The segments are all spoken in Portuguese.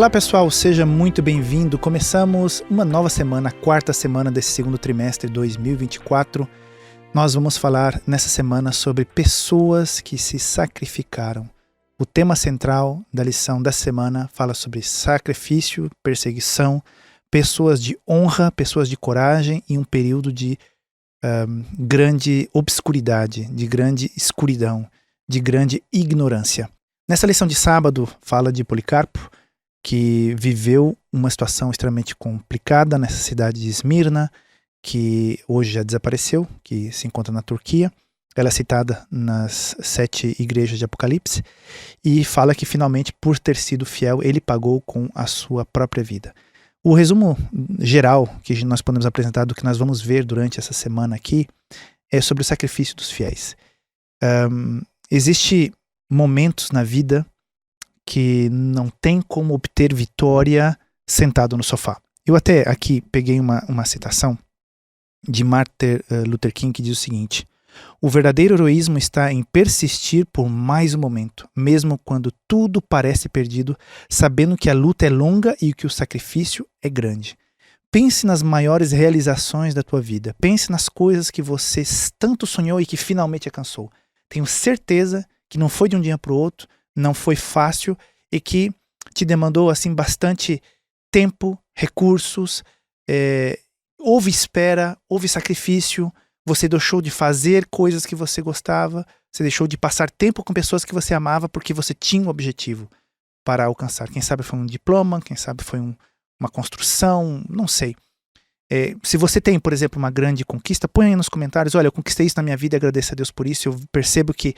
Olá pessoal, seja muito bem-vindo. Começamos uma nova semana, a quarta semana desse segundo trimestre de 2024. Nós vamos falar nessa semana sobre pessoas que se sacrificaram. O tema central da lição dessa semana fala sobre sacrifício, perseguição, pessoas de honra, pessoas de coragem e um período de grande obscuridade, de grande escuridão, de grande ignorância. Nessa lição de sábado fala de Policarpo, que viveu uma situação extremamente complicada nessa cidade de Esmirna, que hoje já desapareceu, que se encontra na Turquia. Ela é citada nas 7 igrejas de Apocalipse e fala que finalmente, por ter sido fiel, ele pagou com a sua própria vida. O resumo geral que nós podemos apresentar do que nós vamos ver durante essa semana aqui é sobre o sacrifício dos fiéis. Existem momentos na vida que não tem como obter vitória sentado no sofá. Eu até aqui peguei uma citação de Martin Luther King que diz o seguinte: o verdadeiro heroísmo está em persistir por mais um momento, mesmo quando tudo parece perdido, sabendo que a luta é longa e que o sacrifício é grande. Pense nas maiores realizações da tua vida. Pense nas coisas que você tanto sonhou e que finalmente alcançou. Tenho certeza que não foi de um dia para o outro, não foi fácil e que te demandou assim bastante tempo, recursos, houve espera, houve sacrifício, você deixou de fazer coisas que você gostava, você deixou de passar tempo com pessoas que você amava porque você tinha um objetivo para alcançar. Quem sabe foi um diploma, quem sabe foi uma construção, não sei. Se você tem, por exemplo, uma grande conquista, põe aí nos comentários: olha, eu conquistei isso na minha vida e agradeço a Deus por isso, eu percebo que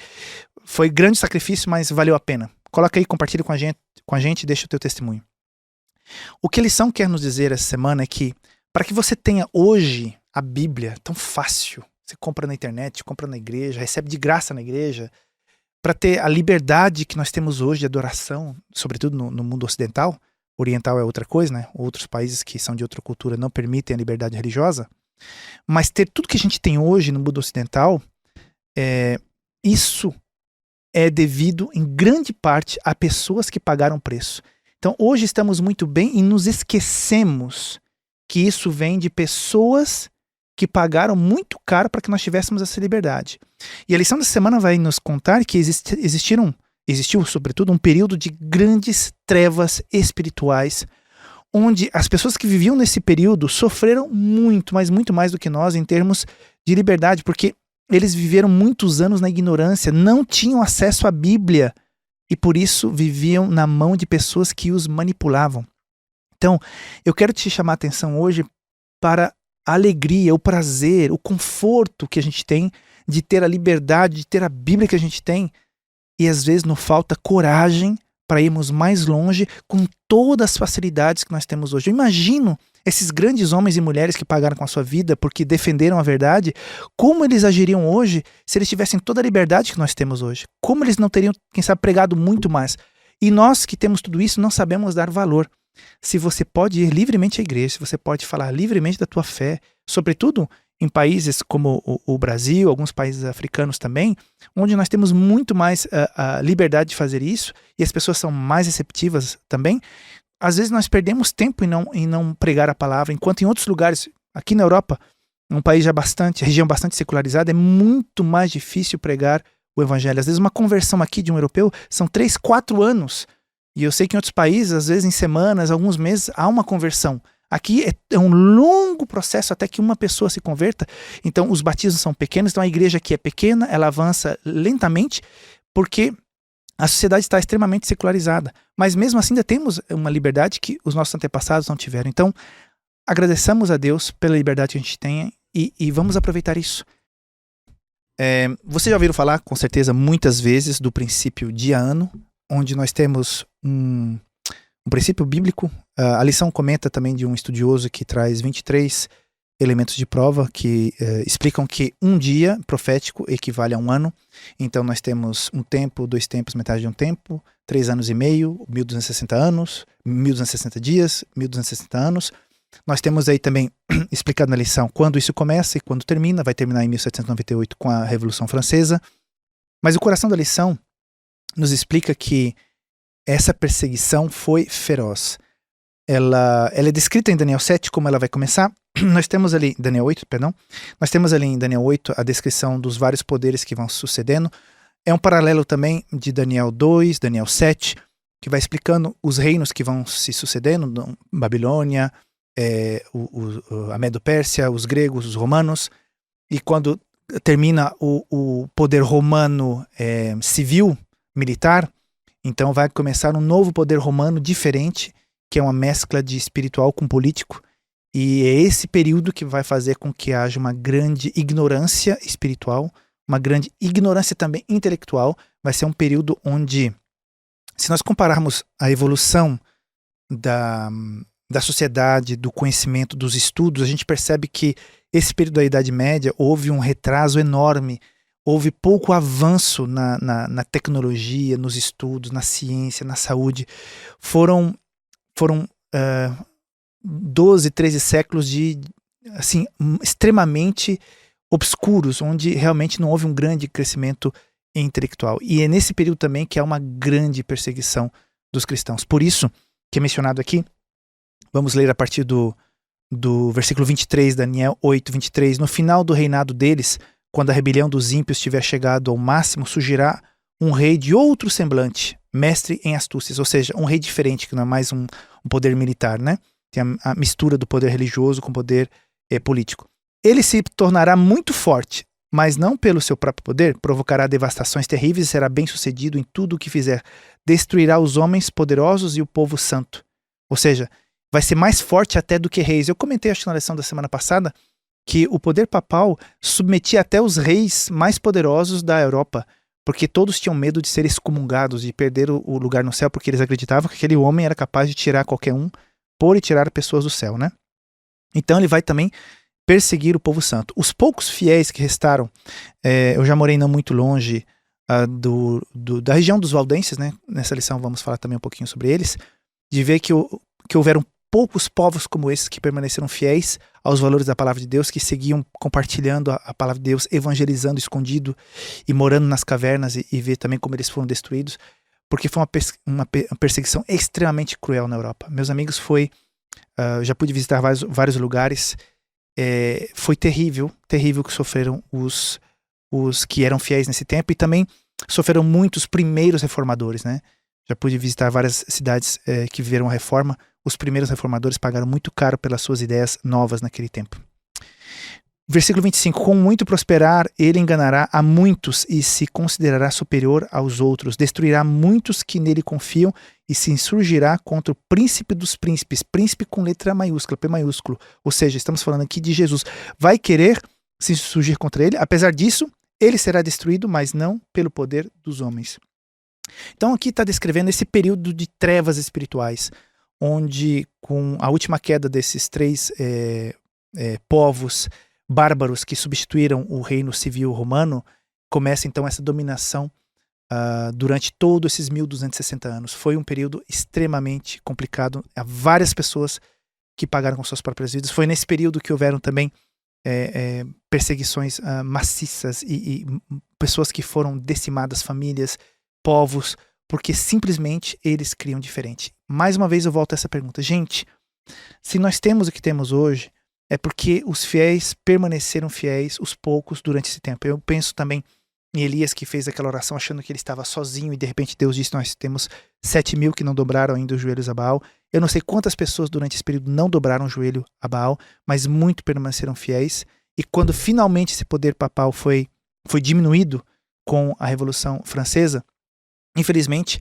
foi grande sacrifício, mas valeu a pena. Coloca aí, compartilha com a gente e deixa o teu testemunho. O que a lição quer nos dizer essa semana é que, para que você tenha hoje a Bíblia tão fácil, você compra na internet, compra na igreja, recebe de graça na igreja, para ter a liberdade que nós temos hoje de adoração, sobretudo no mundo ocidental, oriental é outra coisa, né? Outros países que são de outra cultura não permitem a liberdade religiosa, mas ter tudo que a gente tem hoje no mundo ocidental, isso é devido em grande parte a pessoas que pagaram preço. Então hoje estamos muito bem e nos esquecemos que isso vem de pessoas que pagaram muito caro para que nós tivéssemos essa liberdade. E a lição dessa semana vai nos contar que existiu sobretudo um período de grandes trevas espirituais, onde as pessoas que viviam nesse período sofreram muito, mas muito mais do que nós em termos de liberdade, porque eles viveram muitos anos na ignorância, não tinham acesso à Bíblia e por isso viviam na mão de pessoas que os manipulavam. Então, eu quero te chamar a atenção hoje para a alegria, o prazer, o conforto que a gente tem de ter a liberdade, de ter a Bíblia que a gente tem. E às vezes nos falta coragem para irmos mais longe com todas as facilidades que nós temos hoje. Eu imagino esses grandes homens e mulheres que pagaram com a sua vida porque defenderam a verdade, como eles agiriam hoje se eles tivessem toda a liberdade que nós temos hoje. Como eles não teriam, quem sabe, pregado muito mais. E nós que temos tudo isso não sabemos dar valor. Se você pode ir livremente à igreja, se você pode falar livremente da tua fé, sobretudo em países como o Brasil, alguns países africanos também, onde nós temos muito mais a liberdade de fazer isso e as pessoas são mais receptivas também, às vezes nós perdemos tempo em não pregar a palavra, enquanto em outros lugares, aqui na Europa, um país região bastante secularizada, é muito mais difícil pregar o evangelho. Às vezes uma conversão aqui de um europeu são 3, 4 anos. E eu sei que em outros países, às vezes em semanas, alguns meses, há uma conversão. Aqui é um longo processo até que uma pessoa se converta. Então os batismos são pequenos, então a igreja aqui é pequena, ela avança lentamente, porque a sociedade está extremamente secularizada. Mas mesmo assim ainda temos uma liberdade que os nossos antepassados não tiveram. Então agradeçamos a Deus pela liberdade que a gente tem e vamos aproveitar isso. Vocês já ouviram falar, com certeza, muitas vezes do princípio dia-ano, onde nós temos um princípio bíblico. A lição comenta também de um estudioso que traz 23 elementos de prova que explicam que um dia profético equivale a um ano. Então nós temos um tempo, 2 tempos, metade de um tempo, 3 anos e meio, 1260 anos, 1260 dias, 1260 anos. Nós temos aí também explicado na lição quando isso começa e quando termina. Vai terminar em 1798 com a Revolução Francesa. Mas o coração da lição nos explica que essa perseguição foi feroz. Ela é descrita em Daniel 7, como ela vai começar. Nós temos ali, Daniel 8, perdão. Nós temos ali em Daniel 8 a descrição dos vários poderes que vão sucedendo. É um paralelo também de Daniel 2, Daniel 7, que vai explicando os reinos que vão se sucedendo, Babilônia, a Medo-Pérsia, os gregos, os romanos. E quando termina o poder romano civil, militar, então vai começar um novo poder romano diferente, que é uma mescla de espiritual com político, e é esse período que vai fazer com que haja uma grande ignorância espiritual, uma grande ignorância também intelectual. Vai ser um período onde, se nós compararmos a evolução da sociedade, do conhecimento, dos estudos, a gente percebe que esse período da Idade Média houve um retraso enorme, houve pouco avanço na tecnologia, nos estudos, na ciência, na saúde. Foram 12, 13 séculos de, assim, extremamente obscuros, onde realmente não houve um grande crescimento intelectual. E é nesse período também que há uma grande perseguição dos cristãos. Por isso, que é mencionado aqui, vamos ler a partir do versículo 23, Daniel 8, 23. No final do reinado deles, quando a rebelião dos ímpios tiver chegado ao máximo, surgirá um rei de outro semblante, mestre em astúcias, ou seja, um rei diferente, que não é mais um poder militar, né? Tem a mistura do poder religioso com o poder político. Ele se tornará muito forte, mas não pelo seu próprio poder, provocará devastações terríveis e será bem sucedido em tudo o que fizer. Destruirá os homens poderosos e o povo santo. Ou seja, vai ser mais forte até do que reis. Eu comentei, acho que na lição da semana passada, que o poder papal submetia até os reis mais poderosos da Europa, porque todos tinham medo de ser excomungados, de perder o lugar no céu, porque eles acreditavam que aquele homem era capaz de tirar qualquer um, pôr e tirar pessoas do céu, né? Então ele vai também perseguir o povo santo. Os poucos fiéis que restaram, eu já morei não muito longe da região dos valdenses, né? Nessa lição vamos falar também um pouquinho sobre eles, de ver que houveram poucos povos como esses que permaneceram fiéis aos valores da palavra de Deus, que seguiam compartilhando a palavra de Deus, evangelizando escondido e morando nas cavernas, e ver também como eles foram destruídos, porque foi uma perseguição extremamente cruel na Europa. Meus amigos, já pude visitar vários lugares, foi terrível o que sofreram os que eram fiéis nesse tempo, e também sofreram muitos primeiros reformadores, né? Já pude visitar várias cidades que viveram a reforma. Os primeiros reformadores pagaram muito caro pelas suas ideias novas naquele tempo. Versículo 25. Com muito prosperar, ele enganará a muitos e se considerará superior aos outros. Destruirá muitos que nele confiam e se insurgirá contra o príncipe dos príncipes. Príncipe com letra maiúscula, P maiúsculo. Ou seja, estamos falando aqui de Jesus. Vai querer se insurgir contra ele. Apesar disso, ele será destruído, mas não pelo poder dos homens. Então aqui está descrevendo esse período de trevas espirituais, onde com a última queda desses três povos bárbaros que substituíram o reino civil romano, começa então essa dominação durante todos esses 1260 anos. Foi um período extremamente complicado. Há várias pessoas que pagaram com suas próprias vidas. Foi nesse período que houveram também perseguições maciças e pessoas que foram decimadas, famílias, povos, porque simplesmente eles criam diferente. Mais uma vez eu volto a essa pergunta. Gente, se nós temos o que temos hoje, é porque os fiéis permaneceram fiéis, os poucos, durante esse tempo. Eu penso também em Elias, que fez aquela oração achando que ele estava sozinho, e de repente Deus disse: nós temos 7.000 que não dobraram ainda os joelhos a Baal. Eu não sei quantas pessoas durante esse período não dobraram o joelho a Baal, mas muito permaneceram fiéis. E quando finalmente esse poder papal foi diminuído com a Revolução Francesa, infelizmente,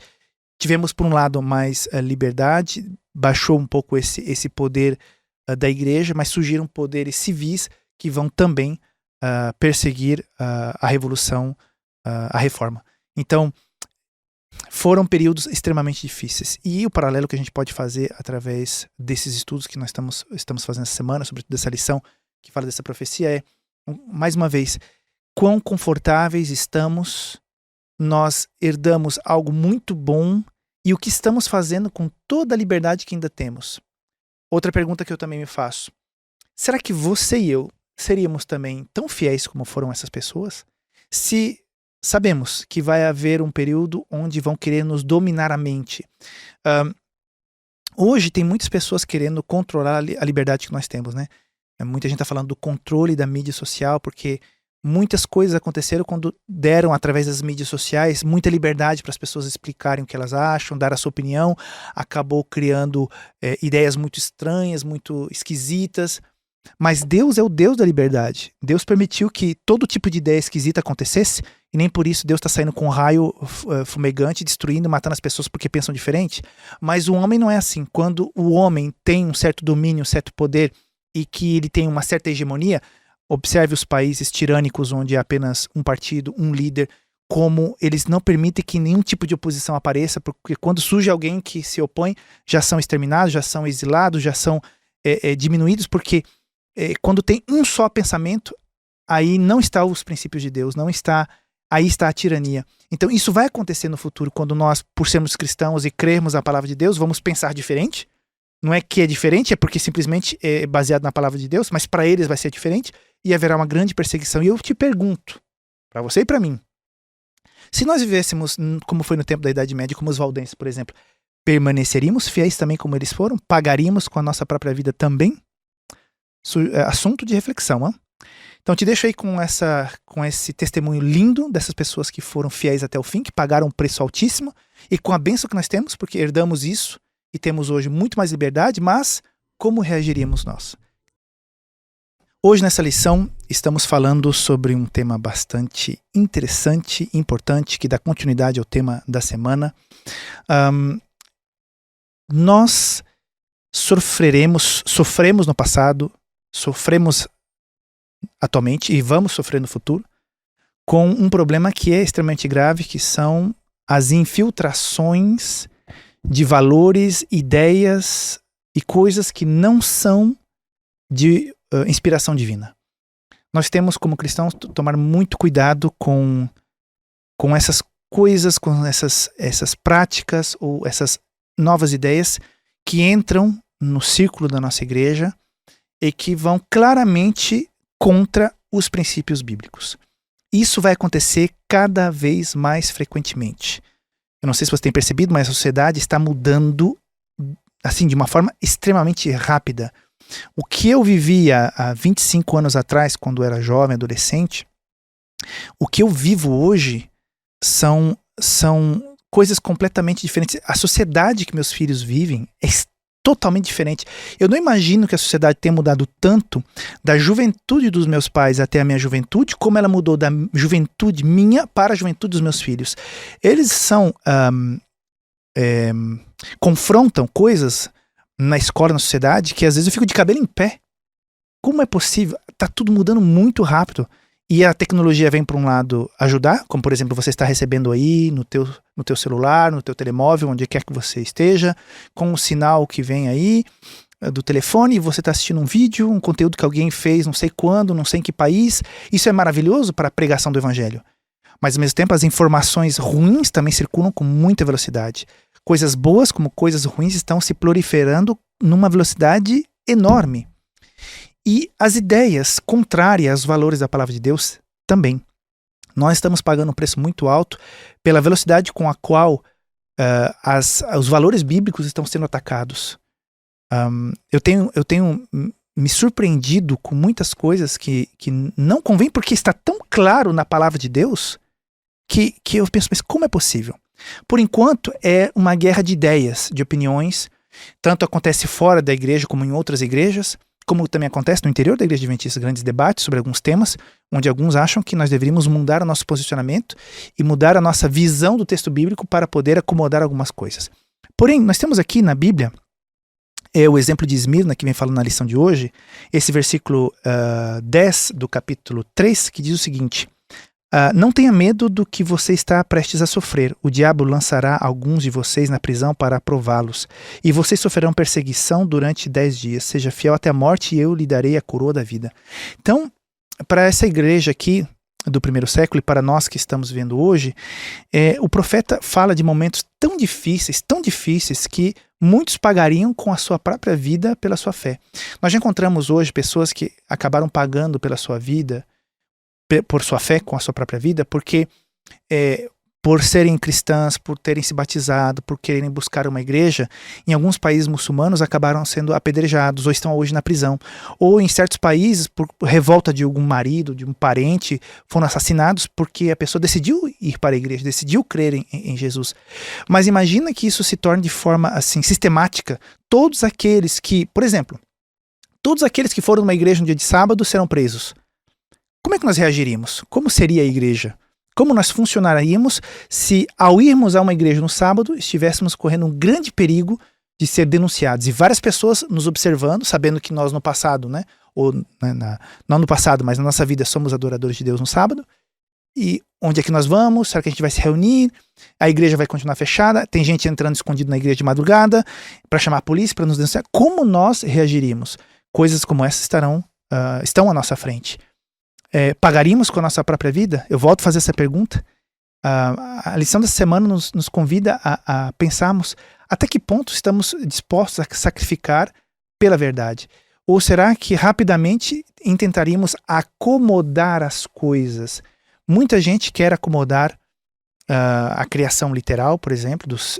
tivemos por um lado mais liberdade, baixou um pouco esse poder da igreja, mas surgiram poderes civis que vão também perseguir a revolução, a reforma. Então, foram períodos extremamente difíceis. E o paralelo que a gente pode fazer através desses estudos que nós estamos fazendo essa semana, sobretudo dessa lição que fala dessa profecia, é, mais uma vez, quão confortáveis estamos. Nós herdamos algo muito bom, e o que estamos fazendo com toda a liberdade que ainda temos? Outra pergunta que eu também me faço: será que você e eu seríamos também tão fiéis como foram essas pessoas? Se sabemos que vai haver um período onde vão querer nos dominar a mente. Hoje tem muitas pessoas querendo controlar a liberdade que nós temos, né? Muita gente está falando do controle da mídia social, porque muitas coisas aconteceram quando deram, através das mídias sociais, muita liberdade para as pessoas explicarem o que elas acham, dar a sua opinião. Acabou criando ideias muito estranhas, muito esquisitas. Mas Deus é o Deus da liberdade. Deus permitiu que todo tipo de ideia esquisita acontecesse, e nem por isso Deus está saindo com um raio fumegante, destruindo, matando as pessoas porque pensam diferente. Mas o homem não é assim. Quando o homem tem um certo domínio, um certo poder, e que ele tem uma certa hegemonia, observe os países tirânicos onde há apenas um partido, um líder, como eles não permitem que nenhum tipo de oposição apareça, porque quando surge alguém que se opõe, já são exterminados, já são exilados, já são diminuídos, porque quando tem um só pensamento, aí não está os princípios de Deus, aí está a tirania. Então isso vai acontecer no futuro, quando nós, por sermos cristãos e crermos na palavra de Deus, vamos pensar diferente. Não é que é diferente, é porque simplesmente é baseado na palavra de Deus, mas para eles vai ser diferente e haverá uma grande perseguição. E eu te pergunto, para você e para mim, se nós vivêssemos como foi no tempo da Idade Média, como os valdenses, por exemplo, permaneceríamos fiéis também como eles foram? Pagaríamos com a nossa própria vida também? Assunto de reflexão, hein? Então te deixo aí com esse testemunho lindo dessas pessoas que foram fiéis até o fim, que pagaram um preço altíssimo, e com a bênção que nós temos, porque herdamos isso, e temos hoje muito mais liberdade, mas como reagiríamos nós? Hoje nessa lição estamos falando sobre um tema bastante interessante, importante, que dá continuidade ao tema da semana. Nós sofremos no passado, sofremos atualmente e vamos sofrer no futuro com um problema que é extremamente grave, que são as infiltrações de valores, ideias e coisas que não são de inspiração divina. Nós temos, como cristãos, tomar muito cuidado com essas coisas, com essas práticas ou essas novas ideias que entram no círculo da nossa igreja e que vão claramente contra os princípios bíblicos. Isso vai acontecer cada vez mais frequentemente. Eu não sei se você tem percebido, mas a sociedade está mudando assim, de uma forma extremamente rápida. O que eu vivia há 25 anos atrás, quando era jovem, adolescente, o que eu vivo hoje são coisas completamente diferentes. A sociedade que meus filhos vivem é totalmente diferente. Eu não imagino que a sociedade tenha mudado tanto da juventude dos meus pais até a minha juventude, como ela mudou da juventude minha para a juventude dos meus filhos. Eles confrontam coisas na escola, na sociedade, que às vezes eu fico de cabelo em pé. Como é possível? Tá tudo mudando muito rápido. E a tecnologia vem para um lado ajudar, como por exemplo você está recebendo aí no teu celular, no teu telemóvel, onde quer que você esteja, com o sinal que vem aí do telefone, você está assistindo um vídeo, um conteúdo que alguém fez não sei quando, não sei em que país. Isso é maravilhoso para a pregação do evangelho. Mas ao mesmo tempo as informações ruins também circulam com muita velocidade. Coisas boas como coisas ruins estão se proliferando numa velocidade enorme. E as ideias contrárias aos valores da palavra de Deus também. Nós estamos pagando um preço muito alto pela velocidade com a qual os valores bíblicos estão sendo atacados. Eu tenho me surpreendido com muitas coisas que não convém, porque está tão claro na palavra de Deus que eu penso, mas como é possível? Por enquanto é uma guerra de ideias, de opiniões. Tanto acontece fora da igreja como em outras igrejas, como também acontece no interior da Igreja Adventista, grandes debates sobre alguns temas, onde alguns acham que nós deveríamos mudar o nosso posicionamento e mudar a nossa visão do texto bíblico para poder acomodar algumas coisas. Porém, nós temos aqui na Bíblia, o exemplo de Esmirna, que vem falando na lição de hoje, esse versículo 10 do capítulo 3, que diz o seguinte: não tenha medo do que você está prestes a sofrer. O diabo lançará alguns de vocês na prisão para prová-los. E vocês sofrerão perseguição durante 10 dias. Seja fiel até a morte e eu lhe darei a coroa da vida. Então, para essa igreja aqui do primeiro século e para nós que estamos vendo hoje, o profeta fala de momentos tão difíceis que muitos pagariam com a sua própria vida pela sua fé. Nós já encontramos hoje pessoas que acabaram pagando pela sua vida, por sua fé, com a sua própria vida, porque por serem cristãs, por terem se batizado, por quererem buscar uma igreja, em alguns países muçulmanos acabaram sendo apedrejados ou estão hoje na prisão. Ou em certos países, por revolta de algum marido, de um parente, foram assassinados porque a pessoa decidiu ir para a igreja, decidiu crer em Jesus. Mas imagina que isso se torne de forma assim sistemática. Todos aqueles que, por exemplo, todos aqueles que foram numa igreja no dia de sábado serão presos. Como é que nós reagiríamos? Como seria a igreja? Como nós funcionaríamos se, ao irmos a uma igreja no sábado, estivéssemos correndo um grande perigo de ser denunciados? E várias pessoas nos observando, sabendo que nós no passado, né? Ou não no passado, mas na nossa vida somos adoradores de Deus no sábado. E onde é que nós vamos? Será que a gente vai se reunir? A igreja vai continuar fechada? Tem gente entrando escondido na igreja de madrugada para chamar a polícia, para nos denunciar. Como nós reagiríamos? Coisas como essas estão à nossa frente. Pagaríamos com a nossa própria vida? Eu volto a fazer essa pergunta. A lição dessa semana nos convida a pensarmos até que ponto estamos dispostos a sacrificar pela verdade. Ou será que rapidamente intentaríamos acomodar as coisas? Muita gente quer acomodar a criação literal, por exemplo, dos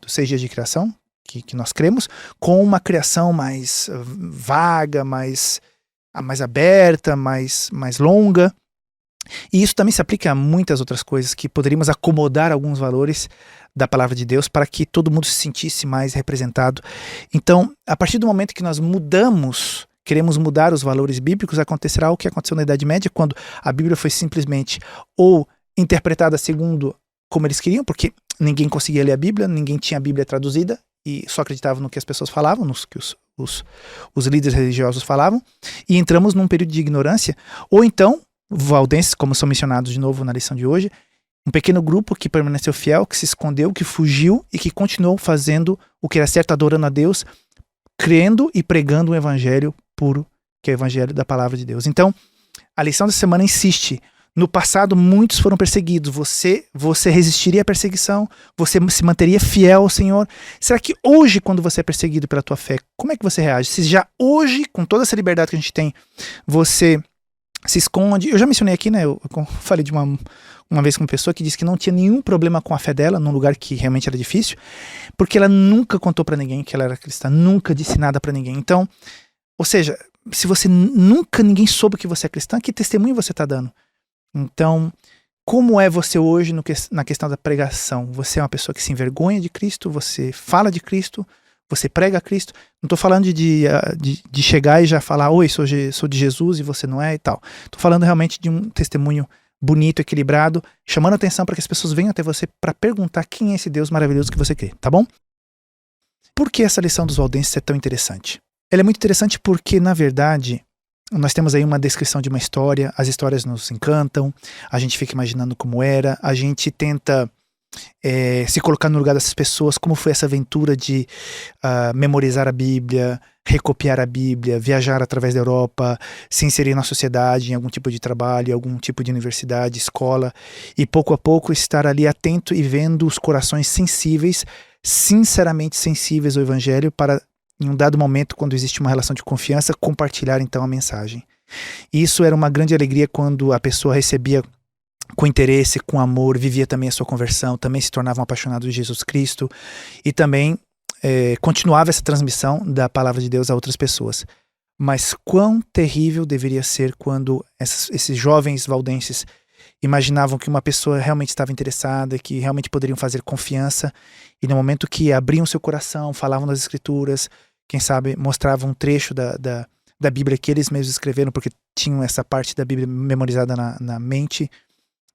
6 dias de criação, que nós cremos, com uma criação mais vaga, mais aberta, mais longa. E isso também se aplica a muitas outras coisas, que poderíamos acomodar alguns valores da palavra de Deus para que todo mundo se sentisse mais representado. Então, a partir do momento que nós queremos mudar os valores bíblicos, acontecerá o que aconteceu na Idade Média, quando a Bíblia foi simplesmente ou interpretada segundo como eles queriam, porque ninguém conseguia ler a Bíblia, ninguém tinha a Bíblia traduzida e só acreditava no que as pessoas falavam, no que os líderes religiosos falavam, e entramos num período de ignorância. Ou então, valdenses, como são mencionados de novo na lição de hoje, um pequeno grupo que permaneceu fiel, que se escondeu, que fugiu e que continuou fazendo o que era certo, adorando a Deus, crendo e pregando um evangelho puro, que é o evangelho da palavra de Deus. Então, a lição da semana insiste. No passado, muitos foram perseguidos. Você resistiria à perseguição? Você se manteria fiel ao Senhor? Será que hoje, quando você é perseguido pela tua fé, como é que você reage? Se já hoje, com toda essa liberdade que a gente tem, você se esconde... Eu já mencionei aqui, né? Eu falei de uma vez com uma pessoa que disse que não tinha nenhum problema com a fé dela, num lugar que realmente era difícil, porque ela nunca contou pra ninguém que ela era cristã, nunca disse nada pra ninguém. Então, ou seja, se ninguém soube que você é cristã, que testemunho você está dando? Então, como é você hoje na questão da pregação? Você é uma pessoa que se envergonha de Cristo, você fala de Cristo, você prega a Cristo. Não estou falando de chegar e já falar, oi, sou de Jesus e você não é e tal. Estou falando realmente de um testemunho bonito, equilibrado, chamando a atenção para que as pessoas venham até você para perguntar quem é esse Deus maravilhoso que você crê, tá bom? Por que essa lição dos valdenses é tão interessante? Ela é muito interessante porque, na verdade, nós temos aí uma descrição de uma história, as histórias nos encantam, a gente fica imaginando como era, a gente tenta se colocar no lugar dessas pessoas, como foi essa aventura de memorizar a Bíblia, recopiar a Bíblia, viajar através da Europa, se inserir na sociedade, em algum tipo de trabalho, algum tipo de universidade, escola, e pouco a pouco estar ali atento e vendo os corações sensíveis, sinceramente sensíveis ao Evangelho, para em um dado momento, quando existe uma relação de confiança, compartilhar então a mensagem. E isso era uma grande alegria quando a pessoa recebia com interesse, com amor, vivia também a sua conversão, também se tornava um apaixonado de Jesus Cristo e também continuava essa transmissão da palavra de Deus a outras pessoas. Mas quão terrível deveria ser quando esses jovens valdenses imaginavam que uma pessoa realmente estava interessada, que realmente poderiam fazer confiança, e no momento que abriam seu coração, falavam das Escrituras, quem sabe mostravam um trecho da Bíblia que eles mesmos escreveram, porque tinham essa parte da Bíblia memorizada na mente,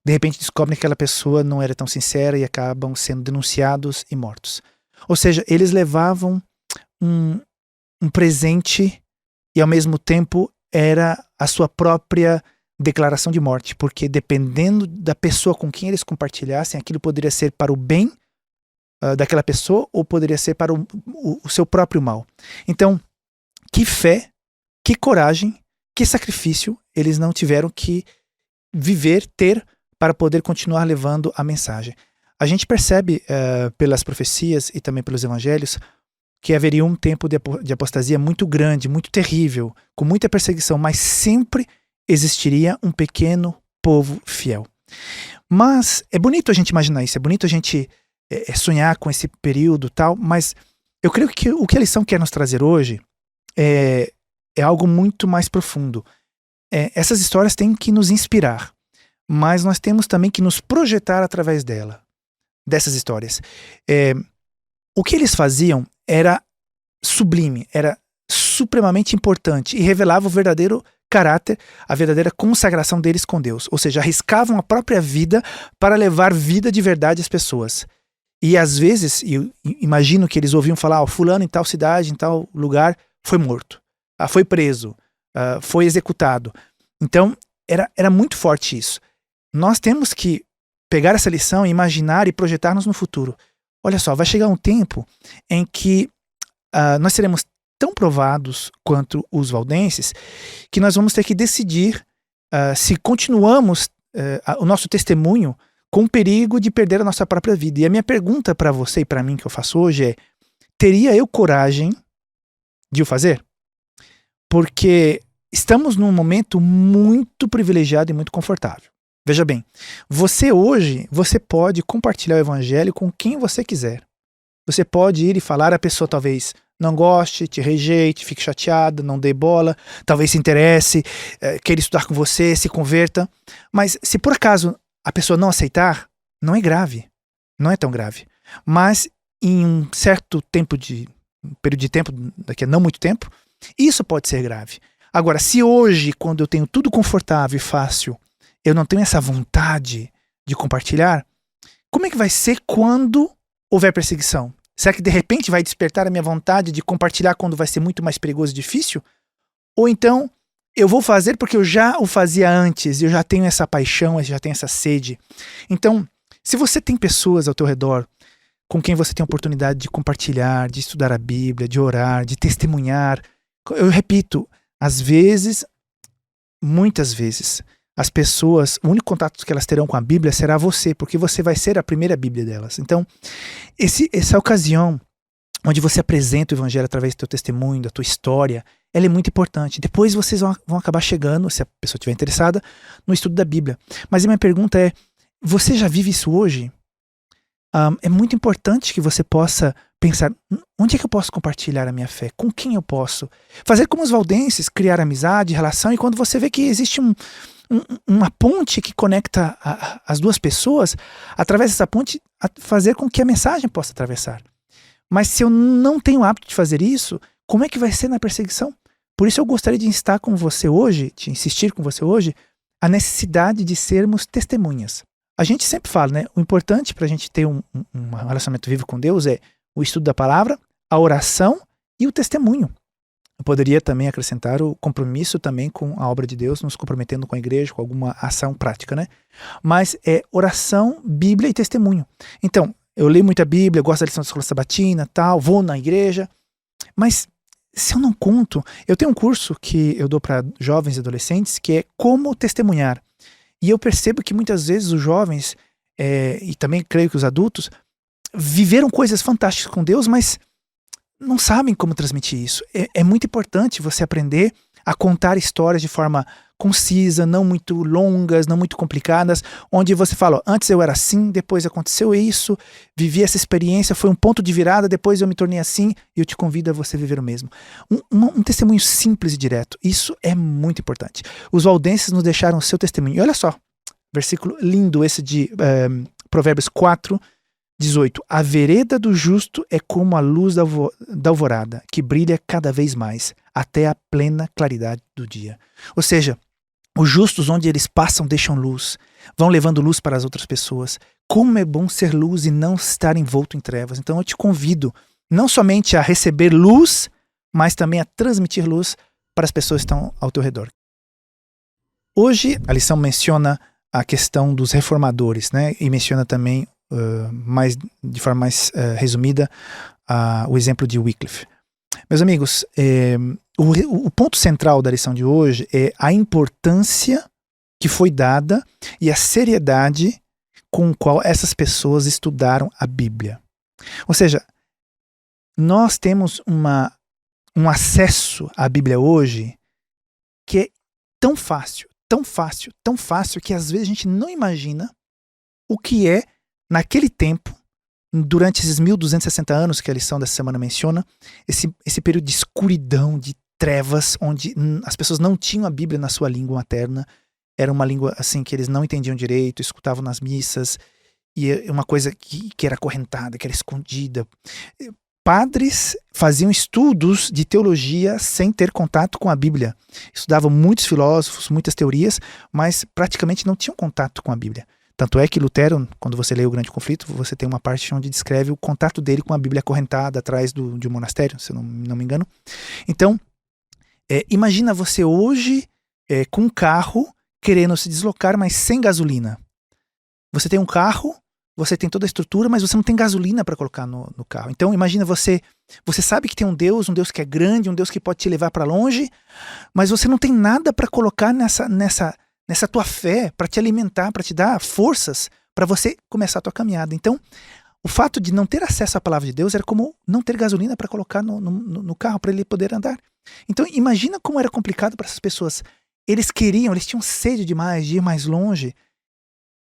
de repente descobrem que aquela pessoa não era tão sincera e acabam sendo denunciados e mortos. Ou seja, eles levavam um presente e ao mesmo tempo era a sua própria declaração de morte, porque dependendo da pessoa com quem eles compartilhassem, aquilo poderia ser para o bem daquela pessoa ou poderia ser para o seu próprio mal. Então, que fé, que coragem, que sacrifício eles não tiveram que ter para poder continuar levando a mensagem. A gente percebe pelas profecias e também pelos evangelhos que haveria um tempo de apostasia muito grande, muito terrível, com muita perseguição, mas sempre existiria um pequeno povo fiel. Mas é bonito a gente imaginar isso, é bonito a gente sonhar com esse período e tal, mas eu creio que o que a lição quer nos trazer hoje é algo muito mais profundo. Essas histórias têm que nos inspirar, mas nós temos também que nos projetar através dessas histórias. O que eles faziam era sublime, era supremamente importante e revelava o verdadeiro caráter, a verdadeira consagração deles com Deus. Ou seja, arriscavam a própria vida para levar vida de verdade às pessoas. E às vezes, eu imagino que eles ouviam falar, fulano em tal cidade, em tal lugar, foi morto, foi preso, foi executado. Então, era muito forte isso. Nós temos que pegar essa lição, imaginar e projetar-nos no futuro. Olha só, vai chegar um tempo em que nós seremos tão provados quanto os valdenses que nós vamos ter que decidir se continuamos o nosso testemunho com o perigo de perder a nossa própria vida. E a minha pergunta para você e para mim que eu faço hoje é: teria eu coragem de o fazer? Porque estamos num momento muito privilegiado e muito confortável. Veja bem, você pode compartilhar o evangelho com quem você quiser. Você pode ir e falar, a pessoa talvez não goste, te rejeite, fique chateada, não dê bola, talvez se interesse, queira estudar com você, se converta. Mas se por acaso a pessoa não aceitar, não é grave, não é tão grave. Mas em um certo período de tempo, daqui a não muito tempo, isso pode ser grave. Agora, se hoje, quando eu tenho tudo confortável e fácil, eu não tenho essa vontade de compartilhar, como é que vai ser quando houver perseguição? Será que de repente vai despertar a minha vontade de compartilhar quando vai ser muito mais perigoso e difícil? Ou então eu vou fazer porque eu já o fazia antes, eu já tenho essa paixão, eu já tenho essa sede. Então, se você tem pessoas ao teu redor com quem você tem a oportunidade de compartilhar, de estudar a Bíblia, de orar, de testemunhar, eu repito, às vezes, muitas vezes, as pessoas, o único contato que elas terão com a Bíblia será você, porque você vai ser a primeira Bíblia delas. Então, essa ocasião onde você apresenta o evangelho através do teu testemunho, da tua história, ela é muito importante. Depois vocês vão acabar chegando, se a pessoa estiver interessada, no estudo da Bíblia. Mas a minha pergunta é, você já vive isso hoje? É muito importante que você possa pensar, onde é que eu posso compartilhar a minha fé? Com quem eu posso? Fazer como os valdenses, criar amizade, relação, e quando você vê que existe uma ponte que conecta as duas pessoas, através dessa ponte, fazer com que a mensagem possa atravessar. Mas se eu não tenho o hábito de fazer isso, como é que vai ser na perseguição? Por isso eu gostaria de insistir com você hoje, a necessidade de sermos testemunhas. A gente sempre fala, né? O importante para a gente ter um relacionamento vivo com Deus é o estudo da palavra, a oração e o testemunho. Eu poderia também acrescentar o compromisso também com a obra de Deus, nos comprometendo com a igreja, com alguma ação prática, né? Mas é oração, Bíblia e testemunho. Então, eu leio muita Bíblia, eu gosto da lição da escola sabatina, tal, vou na igreja, mas se eu não conto, eu tenho um curso que eu dou para jovens e adolescentes que é como testemunhar. E eu percebo que muitas vezes os jovens, e também creio que os adultos, viveram coisas fantásticas com Deus, mas não sabem como transmitir isso. É muito importante você aprender a contar histórias de forma concisa, não muito longas, não muito complicadas, onde você fala, antes eu era assim, depois aconteceu isso, vivi essa experiência, foi um ponto de virada, depois eu me tornei assim, e eu te convido a você viver o mesmo. Um testemunho simples e direto, isso é muito importante. Os valdenses nos deixaram o seu testemunho. E olha só, versículo lindo esse de Provérbios 4:18. A vereda do justo é como a luz da alvorada, que brilha cada vez mais, até a plena claridade do dia. Ou seja, os justos, onde eles passam, deixam luz, vão levando luz para as outras pessoas. Como é bom ser luz e não estar envolto em trevas. Então eu te convido, não somente a receber luz, mas também a transmitir luz para as pessoas que estão ao teu redor. Hoje, a lição menciona a questão dos reformadores, né? E menciona também de forma mais resumida, o exemplo de Wycliffe. Meus amigos, o ponto central da lição de hoje é a importância que foi dada e a seriedade com a qual essas pessoas estudaram a Bíblia. Ou seja, nós temos um acesso à Bíblia hoje que é tão fácil, tão fácil, tão fácil que às vezes a gente não imagina o que é, naquele tempo, durante esses 1260 anos que a lição dessa semana menciona, esse período de escuridão, de trevas, onde as pessoas não tinham a Bíblia na sua língua materna, era uma língua assim que eles não entendiam direito, escutavam nas missas, e é uma coisa que era acorrentada, que era escondida. Padres faziam estudos de teologia sem ter contato com a Bíblia. Estudavam muitos filósofos, muitas teorias, mas praticamente não tinham contato com a Bíblia. Tanto é que Lutero, quando você lê O Grande Conflito, você tem uma parte onde descreve o contato dele com a Bíblia acorrentada atrás de um monastério, se eu não me engano. Então, imagina você hoje com um carro querendo se deslocar, mas sem gasolina. Você tem um carro, você tem toda a estrutura, mas você não tem gasolina para colocar no carro. Então imagina você sabe que tem um Deus que é grande, um Deus que pode te levar para longe, mas você não tem nada para colocar nessa tua fé, para te alimentar, para te dar forças para você começar a tua caminhada. Então, o fato de não ter acesso à palavra de Deus era como não ter gasolina para colocar no carro, para ele poder andar. Então imagina como era complicado para essas pessoas. Eles tinham sede demais de ir mais longe,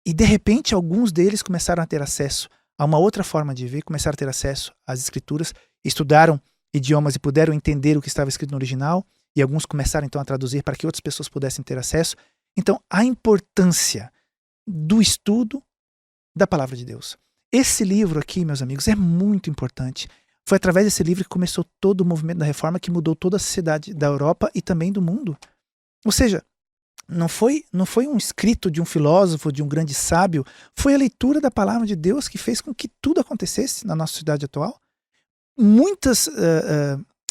e de repente alguns deles começaram a ter acesso a uma outra forma de ver, começaram a ter acesso às escrituras, estudaram idiomas e puderam entender o que estava escrito no original, e alguns começaram então a traduzir para que outras pessoas pudessem ter acesso. Então, a importância do estudo da palavra de Deus. Esse livro aqui, meus amigos, é muito importante. Foi através desse livro que começou todo o movimento da reforma, que mudou toda a sociedade da Europa e também do mundo. Ou seja, não foi um escrito de um filósofo, de um grande sábio, foi a leitura da palavra de Deus que fez com que tudo acontecesse na nossa sociedade atual. Muitos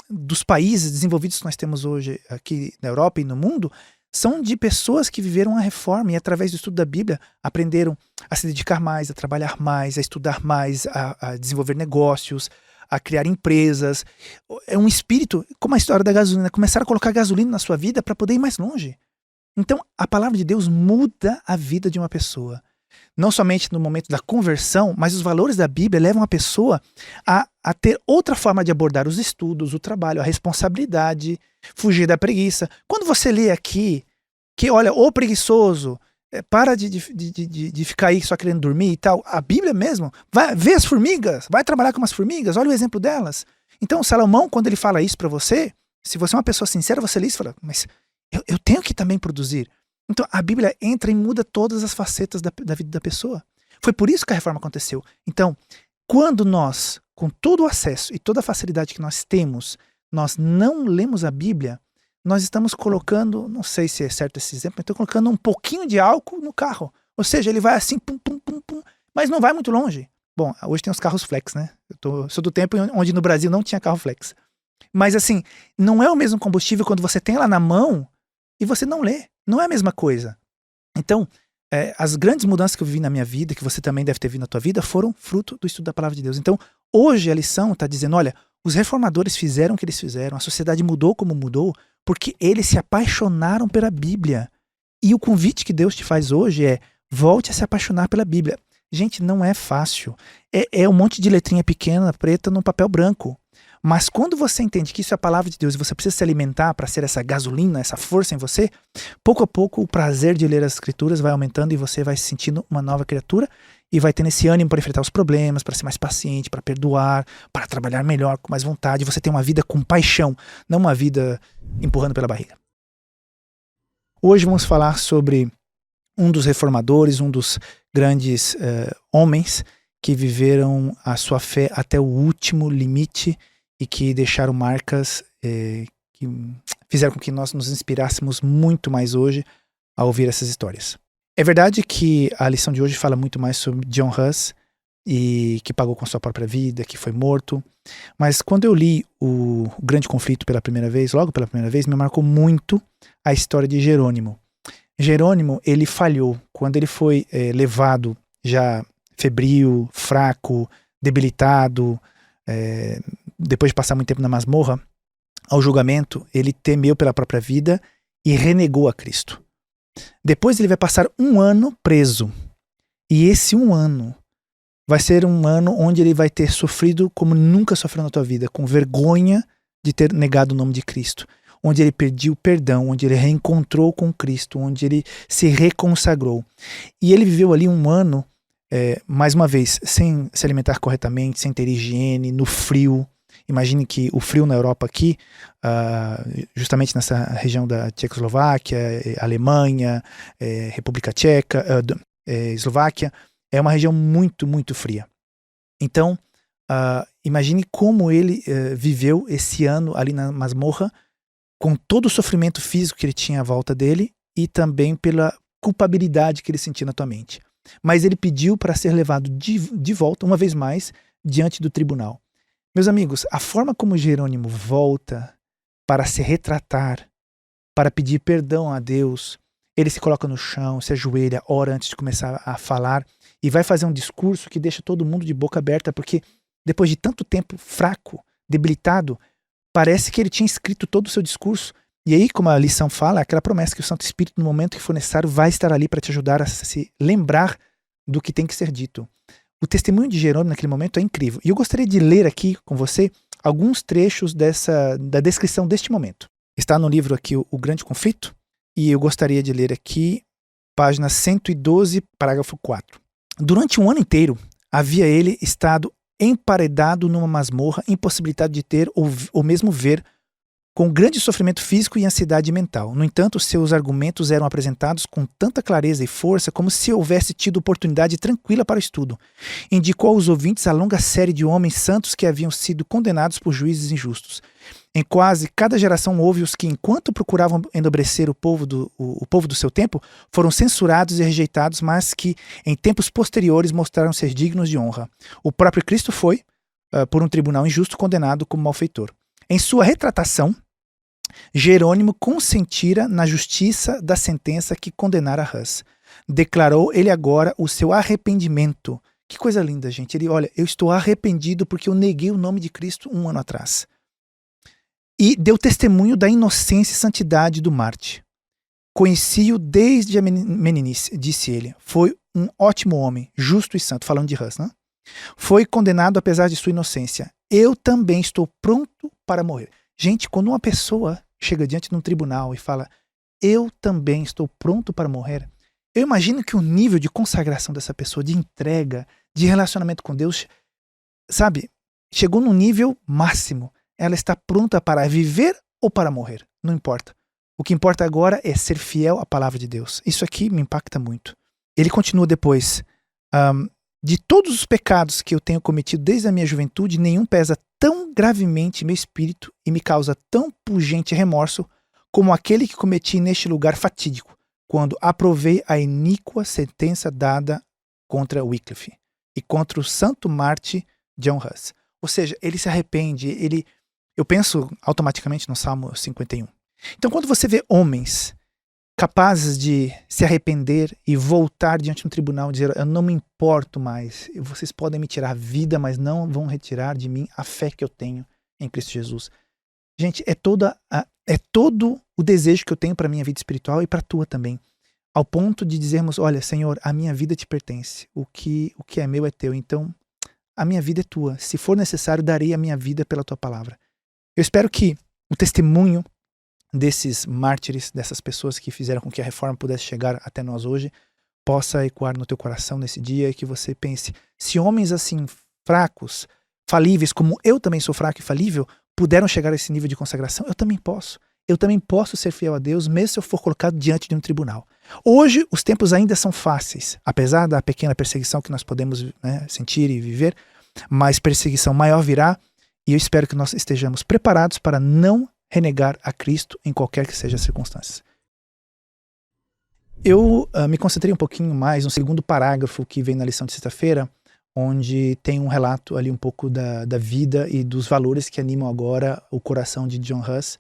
dos países desenvolvidos que nós temos hoje aqui na Europa e no mundo são de pessoas que viveram a reforma e através do estudo da Bíblia aprenderam a se dedicar mais, a trabalhar mais, a estudar mais, a desenvolver negócios, a criar empresas. É um espírito, como a história da gasolina, começaram a colocar gasolina na sua vida para poder ir mais longe. Então, a palavra de Deus muda a vida de uma pessoa. Não somente no momento da conversão, mas os valores da Bíblia levam a pessoa a ter outra forma de abordar os estudos, o trabalho, a responsabilidade, fugir da preguiça. Quando você lê aqui que, olha, ô preguiçoso, para de ficar aí só querendo dormir e tal, a Bíblia mesmo, vai ver as formigas, vai trabalhar com as formigas, olha o exemplo delas. Então, Salomão, quando ele fala isso para você, se você é uma pessoa sincera, você lê isso e fala, mas eu tenho que também produzir. Então a Bíblia entra e muda todas as facetas da vida da pessoa. Foi por isso que a reforma aconteceu. Então, quando nós, com todo o acesso e toda a facilidade que nós temos, nós não lemos a Bíblia, nós estamos colocando, não sei se é certo esse exemplo, mas estou colocando um pouquinho de álcool no carro. Ou seja, ele vai assim, pum, pum, pum, pum, mas não vai muito longe. Bom, hoje tem os carros flex, né? Sou do tempo onde no Brasil não tinha carro flex. Mas assim, não é o mesmo combustível quando você tem lá na mão e você não lê. Não é a mesma coisa. Então, as grandes mudanças que eu vivi na minha vida, que você também deve ter visto na tua vida, foram fruto do estudo da palavra de Deus. Então, hoje a lição está dizendo, olha, os reformadores fizeram o que eles fizeram, a sociedade mudou como mudou, porque eles se apaixonaram pela Bíblia. E o convite que Deus te faz hoje é, volte a se apaixonar pela Bíblia. Gente, não é fácil. É um monte de letrinha pequena, preta, num papel branco. Mas quando você entende que isso é a palavra de Deus e você precisa se alimentar para ser essa gasolina, essa força em você, pouco a pouco o prazer de ler as escrituras vai aumentando e você vai se sentindo uma nova criatura e vai tendo esse ânimo para enfrentar os problemas, para ser mais paciente, para perdoar, para trabalhar melhor, com mais vontade. Você tem uma vida com paixão, não uma vida empurrando pela barriga. Hoje vamos falar sobre um dos reformadores, um dos grandes homens que viveram a sua fé até o último limite e que deixaram marcas que fizeram com que nós nos inspirássemos muito mais hoje a ouvir essas histórias. É verdade que a lição de hoje fala muito mais sobre John Huss, e que pagou com sua própria vida, que foi morto, mas quando eu li o Grande Conflito logo pela primeira vez, me marcou muito a história de Jerônimo. Jerônimo, ele falhou quando ele foi levado já febril, fraco, debilitado, depois de passar muito tempo na masmorra, ao julgamento, ele temeu pela própria vida e renegou a Cristo. Depois ele vai passar 1 ano preso. E esse 1 ano vai ser um ano onde ele vai ter sofrido como nunca sofreu na tua vida, com vergonha de ter negado o nome de Cristo. Onde ele pediu perdão, onde ele reencontrou com Cristo, onde ele se reconsagrou. E ele viveu ali 1 ano mais uma vez, sem se alimentar corretamente, sem ter higiene, no frio. Imagine que o frio na Europa aqui, justamente nessa região da Tchecoslováquia, Alemanha, República Tcheca, Eslováquia, é uma região muito, muito fria. Então, imagine como ele viveu esse ano ali na masmorra, com todo o sofrimento físico que ele tinha à volta dele e também pela culpabilidade que ele sentia na tua mente. Mas ele pediu para ser levado de volta, uma vez mais, diante do tribunal. Meus amigos, a forma como Jerônimo volta para se retratar, para pedir perdão a Deus, ele se coloca no chão, se ajoelha, ora antes de começar a falar e vai fazer um discurso que deixa todo mundo de boca aberta, porque depois de tanto tempo fraco, debilitado, parece que ele tinha escrito todo o seu discurso. E aí, como a lição fala, aquela promessa que o Santo Espírito, no momento que for necessário, vai estar ali para te ajudar a se lembrar do que tem que ser dito. O testemunho de Jerônimo naquele momento é incrível. E eu gostaria de ler aqui com você alguns trechos da descrição deste momento. Está no livro aqui O Grande Conflito, e eu gostaria de ler aqui, página 112, parágrafo 4. Durante um ano inteiro, havia ele estado emparedado numa masmorra, impossibilitado de ter ou mesmo ver, com grande sofrimento físico e ansiedade mental. No entanto, seus argumentos eram apresentados com tanta clareza e força como se houvesse tido oportunidade tranquila para o estudo. Indicou aos ouvintes a longa série de homens santos que haviam sido condenados por juízes injustos. Em quase cada geração houve os que, enquanto procuravam enobrecer o povo do seu tempo, foram censurados e rejeitados, mas que, em tempos posteriores, mostraram ser dignos de honra. O próprio Cristo foi, por um tribunal injusto, condenado como malfeitor. Em sua retratação, Jerônimo consentira na justiça da sentença que condenara Hus. Declarou ele agora o seu arrependimento. Que coisa linda, gente. Ele, olha, eu estou arrependido porque eu neguei o nome de Cristo um ano atrás. E deu testemunho da inocência e santidade do Marte. Conheci-o desde a meninice, disse ele. Foi um ótimo homem, justo e santo, falando de Hus, né? Foi condenado apesar de sua inocência. Eu também estou pronto para morrer. Gente, quando uma pessoa chega diante de um tribunal e fala, eu também estou pronto para morrer, eu imagino que o nível de consagração dessa pessoa, de entrega, de relacionamento com Deus, sabe, chegou num nível máximo. Ela está pronta para viver ou para morrer, não importa. O que importa agora é ser fiel à palavra de Deus. Isso aqui me impacta muito. Ele continua depois, de todos os pecados que eu tenho cometido desde a minha juventude, nenhum pesa tão gravemente meu espírito e me causa tão pungente remorso como aquele que cometi neste lugar fatídico, quando aprovei a iníqua sentença dada contra Wycliffe e contra o santo Marte John Hus. Ou seja, ele se arrepende, eu penso automaticamente no Salmo 51. Então, quando você vê homens capazes de se arrepender e voltar diante de um tribunal e dizer, eu não me importo mais, vocês podem me tirar a vida, mas não vão retirar de mim a fé que eu tenho em Cristo Jesus. Gente, é todo o desejo que eu tenho para a minha vida espiritual e para a tua também. Ao ponto de dizermos, olha, Senhor, a minha vida te pertence, o que é meu é teu, então a minha vida é tua. Se for necessário, darei a minha vida pela tua palavra. Eu espero que o testemunho desses mártires, dessas pessoas que fizeram com que a reforma pudesse chegar até nós hoje, possa ecoar no teu coração nesse dia e que você pense, se homens assim fracos, falíveis, como eu também sou fraco e falível, puderam chegar a esse nível de consagração, eu também posso. Eu também posso ser fiel a Deus, mesmo se eu for colocado diante de um tribunal. Hoje, os tempos ainda são fáceis, apesar da pequena perseguição que nós podemos, sentir e viver, mas perseguição maior virá, e eu espero que nós estejamos preparados para não renegar a Cristo em qualquer que seja a circunstância. Eu me concentrei um pouquinho mais no segundo parágrafo que vem na lição de sexta-feira, onde tem um relato ali um pouco da vida e dos valores que animam agora o coração de John Hus.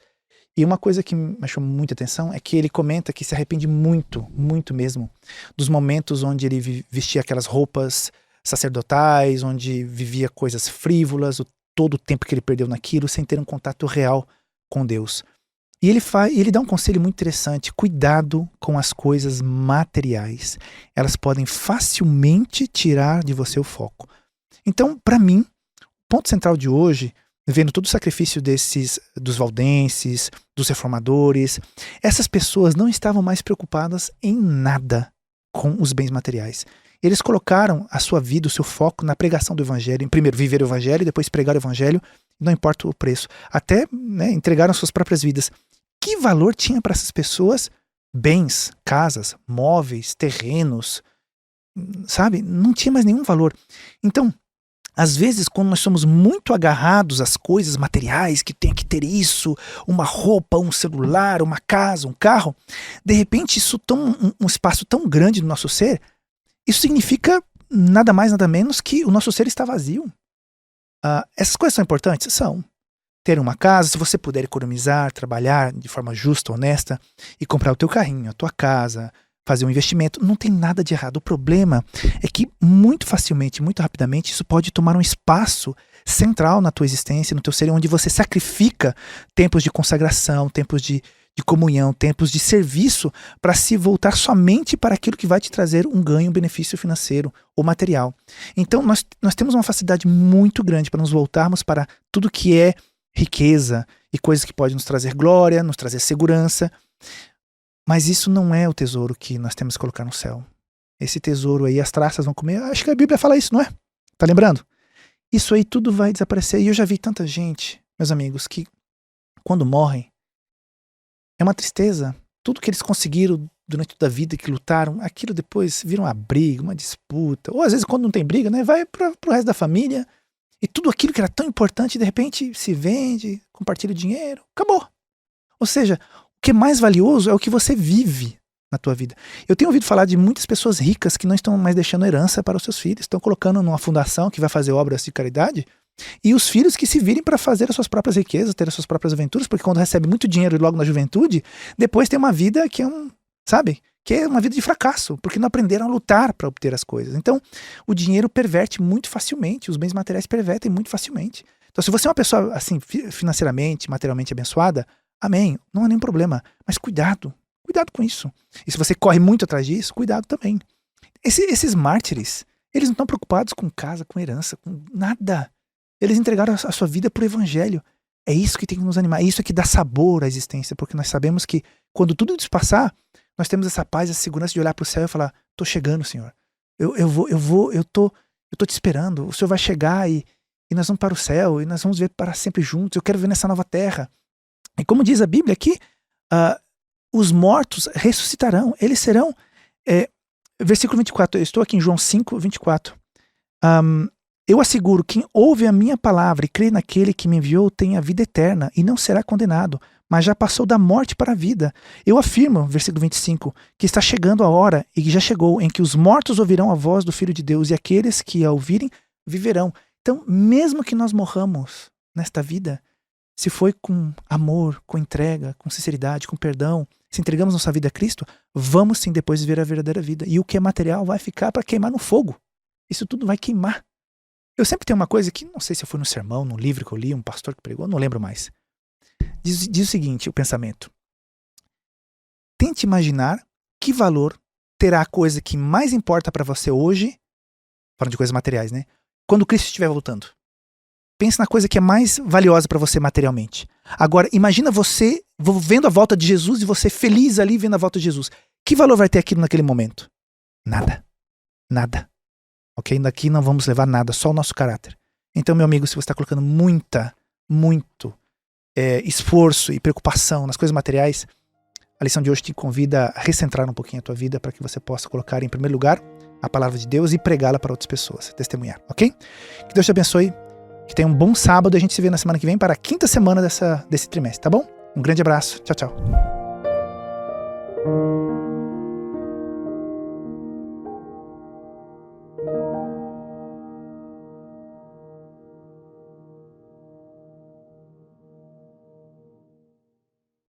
E uma coisa que me chamou muita atenção é que ele comenta que se arrepende muito, muito mesmo, dos momentos onde ele vestia aquelas roupas sacerdotais, onde vivia coisas frívolas, todo o tempo que ele perdeu naquilo, sem ter um contato real com Deus. E ele dá um conselho muito interessante: cuidado com as coisas materiais. Elas podem facilmente tirar de você o foco. Então, para mim, o ponto central de hoje, vendo todo o sacrifício dos valdenses, dos reformadores, essas pessoas não estavam mais preocupadas em nada com os bens materiais. Eles colocaram a sua vida, o seu foco na pregação do evangelho. Primeiro, viver o evangelho, depois pregar o evangelho, não importa o preço. Até, né, entregaram suas próprias vidas. Que valor tinha para essas pessoas? Bens, casas, móveis, terrenos, sabe? Não tinha mais nenhum valor. Então, às vezes, quando nós somos muito agarrados às coisas materiais, que tem que ter isso, uma roupa, um celular, uma casa, um carro, de repente isso toma um espaço tão grande no nosso ser, isso significa nada mais, nada menos que o nosso ser está vazio. Essas coisas são importantes? São. Ter uma casa, se você puder economizar, trabalhar de forma justa, honesta, e comprar o teu carrinho, a tua casa, fazer um investimento, não tem nada de errado. O problema é que muito facilmente, muito rapidamente, isso pode tomar um espaço central na tua existência, no teu ser, onde você sacrifica tempos de consagração, tempos de comunhão, tempos de serviço, para se voltar somente para aquilo que vai te trazer um ganho, um benefício financeiro ou material. Então nós temos uma facilidade muito grande para nos voltarmos para tudo que é riqueza e coisas que podem nos trazer glória, nos trazer segurança. Mas isso não é o tesouro que nós temos que colocar no céu. Esse tesouro aí, as traças vão comer. Acho que a Bíblia fala isso, não é? Tá lembrando? Isso aí tudo vai desaparecer. E eu já vi tanta gente, meus amigos, que quando morrem, é uma tristeza. Tudo que eles conseguiram durante toda a vida, que lutaram, aquilo depois vira uma briga, uma disputa. Ou às vezes quando não tem briga, né, vai pro resto da família. E tudo aquilo que era tão importante, de repente, se vende, compartilha o dinheiro, acabou. Ou seja, o que é mais valioso é o que você vive na tua vida. Eu tenho ouvido falar de muitas pessoas ricas que não estão mais deixando herança para os seus filhos, estão colocando numa fundação que vai fazer obras de caridade, e os filhos que se virem para fazer as suas próprias riquezas, ter as suas próprias aventuras, porque quando recebe muito dinheiro logo na juventude, depois tem uma vida que é que é uma vida de fracasso, porque não aprenderam a lutar para obter as coisas. Então, o dinheiro perverte muito facilmente, os bens materiais pervertem muito facilmente. Então, se você é uma pessoa assim, financeiramente, materialmente abençoada, amém, não há nenhum problema. Mas cuidado com isso. E se você corre muito atrás disso, cuidado também. Esses mártires, eles não estão preocupados com casa, com herança, com nada. Eles entregaram a sua vida para o evangelho. É isso que tem que nos animar, é isso que dá sabor à existência, porque nós sabemos que quando tudo isso passar, nós temos essa paz, essa segurança de olhar para o céu e falar, tô chegando, Senhor. Eu tô te esperando. O Senhor vai chegar e nós vamos para o céu, e nós vamos ver para sempre juntos. Eu quero ver nessa nova terra. E como diz a Bíblia aqui, os mortos ressuscitarão. Eles serão... versículo 24, eu estou aqui em João 5, 24. Eu asseguro, quem ouve a minha palavra e crê naquele que me enviou tem a vida eterna e não será condenado, mas já passou da morte para a vida. Eu afirmo, versículo 25, que está chegando a hora, e que já chegou, em que os mortos ouvirão a voz do Filho de Deus, e aqueles que a ouvirem viverão. Então, mesmo que nós morramos nesta vida, se foi com amor, com entrega, com sinceridade, com perdão, se entregamos nossa vida a Cristo, vamos sim depois viver a verdadeira vida. E o que é material vai ficar para queimar no fogo. Isso tudo vai queimar. Eu sempre tenho uma coisa que, não sei se foi no sermão, num livro que eu li, um pastor que pregou, não lembro mais. Diz o seguinte, o pensamento. Tente imaginar que valor terá a coisa que mais importa para você hoje, falando de coisas materiais, né? Quando Cristo estiver voltando. Pense na coisa que é mais valiosa para você materialmente. Agora, imagina você vendo a volta de Jesus e você feliz ali vendo a volta de Jesus. Que valor vai ter aquilo naquele momento? Nada. Nada. Ok? Daqui não vamos levar nada, só o nosso caráter. Então, meu amigo, se você está colocando muito esforço e preocupação nas coisas materiais, a lição de hoje te convida a recentrar um pouquinho a tua vida para que você possa colocar em primeiro lugar a palavra de Deus e pregá-la para outras pessoas, testemunhar, ok? Que Deus te abençoe, que tenha um bom sábado e a gente se vê na semana que vem para a 5ª semana desse trimestre, tá bom? Um grande abraço, tchau, tchau.